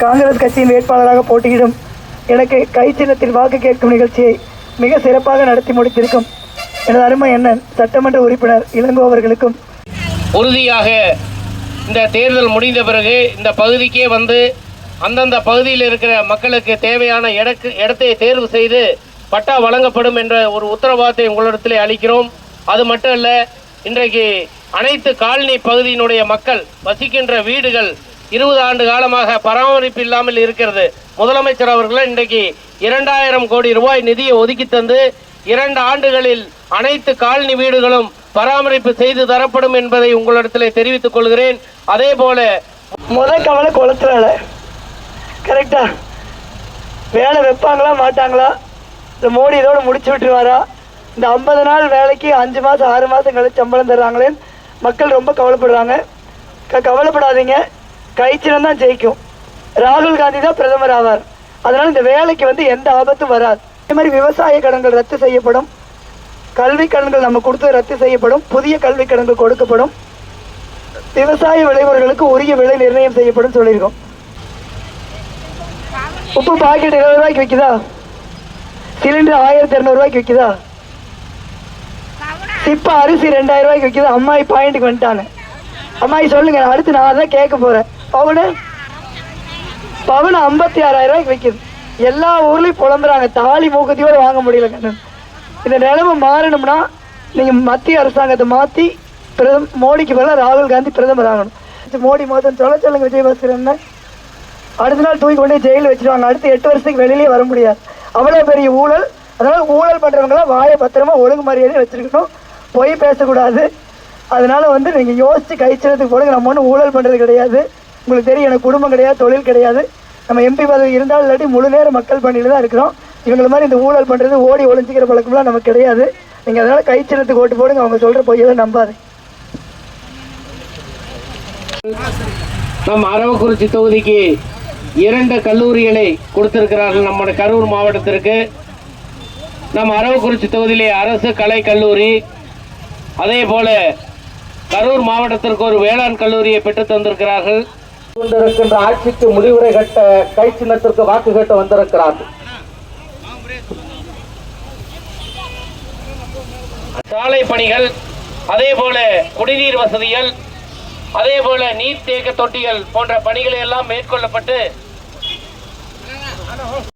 காங்கிரஸ் கட்சியின் வேட்பாளராக போட்டியிடும் எனக்கு கை சின்னத்தில் வாக்கு கேட்கும் நிகழ்ச்சியை மிக சிறப்பாக நடத்தி முடித்திருக்கும் எனது அருமை அண்ணன் சட்டமன்ற உறுப்பினர் இளங்கோ அவர்களுக்கும் உறுதியாக இந்த தேர்தல் முடிந்த பிறகு இந்த பகுதிக்கே வந்து அந்தந்த பகுதியில் இருக்கிற மக்களுக்கு தேவையான இடத்தை தேர்வு செய்து பட்டா வழங்கப்படும் என்ற ஒரு உத்தரவாதத்தை உங்களிடத்திலே அளிக்கிறோம். அது மட்டும் அல்ல, இன்றைக்கு அனைத்து காலனி பகுதியினுடைய மக்கள் வசிக்கின்ற வீடுகள் 20 ஆண்டு காலமாக பராமரிப்பு இல்லாமல் இருக்கிறது. முதலமைச்சர் அவர்கள் இன்றைக்கு 2000 கோடி ரூபாய் நிதியை ஒதுக்கி தந்து 2 ஆண்டுகளில் அனைத்து காலனி வீடுகளும் பராமரிப்பு செய்து தரப்படும் என்பதை உங்களிடத்தில் தெரிவித்துக் கொள்கிறேன். அதே போல முதல் கவலை குளத்துல வேலை கரெக்டா வேலை வைப்பாங்களா மாட்டாங்களா, இந்த மோடி இதோடு முடிச்சு விட்டுருவாரா, இந்த 50 நாள் வேலைக்கு 5 மாதம் 6 மாதம் கழிச்சு சம்பளம் தர்றாங்களேன்னு மக்கள் ரொம்ப கவலைப்படுறாங்க. கவலைப்படாதீங்க, கைச்சினம் தான் ஜெயிக்கும். ராகுல் காந்தி தான் பிரதமர் ஆவார். அதனால இந்த வேலைக்கு வந்து எந்த ஆபத்தும் வராது. இதே மாதிரி விவசாய கடன்கள் ரத்து செய்யப்படும், கல்வி கடன்கள் நம்ம கொடுத்து ரத்து செய்யப்படும், புதிய கல்வி கடன்கள் கொடுக்கப்படும், விவசாய விளைபொருட்களுக்கு உரிய விலை நிர்ணயம் செய்யப்படும் சொல்லியிருக்கோம். உப்பு பாக்கெட் 20 ரூபாய்க்கு விற்குதா, சிலிண்டர் 1200 ரூபாய்க்கு விற்குதா, சிப்பா அரிசி 2000 ரூபாய்க்கு விற்குதா. அம்மாயி பாயிண்ட்டுக்கு வந்துட்டாங்க. அம்மாயி சொல்லுங்க, அடுத்து நான் தான் கேட்க போறேன். பவுனு 56,000 ரூபாய்க்கு விற்குது. எல்லா ஊர்லயும் புலம்புறாங்க, தாலி மூக்கத்தையோட வாங்க முடியல. கண்ணன், இந்த நிலைமை மாறணும்னா நீங்க மத்திய அரசாங்கத்தை மாத்தி மோடிக்கு பதிலாக ராகுல் காந்தி பிரதமர் ஆகணும். மோடி மோதன் சொல்லுங்க விஜயபாஸ்கர் என்ன, அடுத்த நாள் தூக்கி கொண்டே ஜெயிலில் வச்சிருவாங்க. அடுத்து 8 வருஷத்துக்கு வெளியிலே வர முடியாது. அவ்வளோ பெரிய ஊழல். அதனால ஊழல் பண்றவங்களாம் வாயை பத்திரமா ஒழுங்கு மரியாதை வச்சிருக்கணும், பொய் பேசக்கூடாது. அதனால வந்து நீங்க யோசிச்சு கைச்சலத்துக்கு போடுங்க. நம்ம ஒன்றும் ஊழல் பண்றது கிடையாது. உங்களுக்கு தெரியும், எனக்கு குடும்பம் கிடையாது, தொழில் கிடையாது. நம்ம எம்பி பதவி இருந்தாலும் இல்லாட்டி முழு நேரம் மக்கள் பணியில் தான் இருக்கிறோம். இவங்களை மாதிரி இந்த ஊழல் பண்றது ஓடி ஒளிஞ்சிக்கிற பழக்கம்லாம் நமக்கு கிடையாது. நீங்க அதனால கைச்சலத்துக்கு ஓட்டு போடுங்க. அவங்க சொல்ற பொய்யெல்லாம் நம்பாது. நம் அரவக்குறிச்சி தொகுதிக்கு 2 கல்லூரிகளை கொடுத்திருக்கிறார்கள் நம்முடைய கரூர் மாவட்டத்திற்கு. நம் அரவக்குறிச்சி தொகுதியிலே அரசு கலை கல்லூரி, அதே போல கரூர் மாவட்டத்திற்கு ஒரு வேளாண் கல்லூரியை பெற்று தந்திருக்கிறார்கள். கொண்டிருக்கின்ற ஆட்சிக்கு முடிவுரை கட்ட கை சின்னத்திற்கு வாக்கு கேட்டு வந்திருக்கிறார்கள். சாலை பணிகள், அதே போல குடிநீர் வசதிகள், அதே போல நீர் தேக்க தொட்டிகள் போன்ற பணிகளை எல்லாம் மேற்கொள்ளப்பட்டு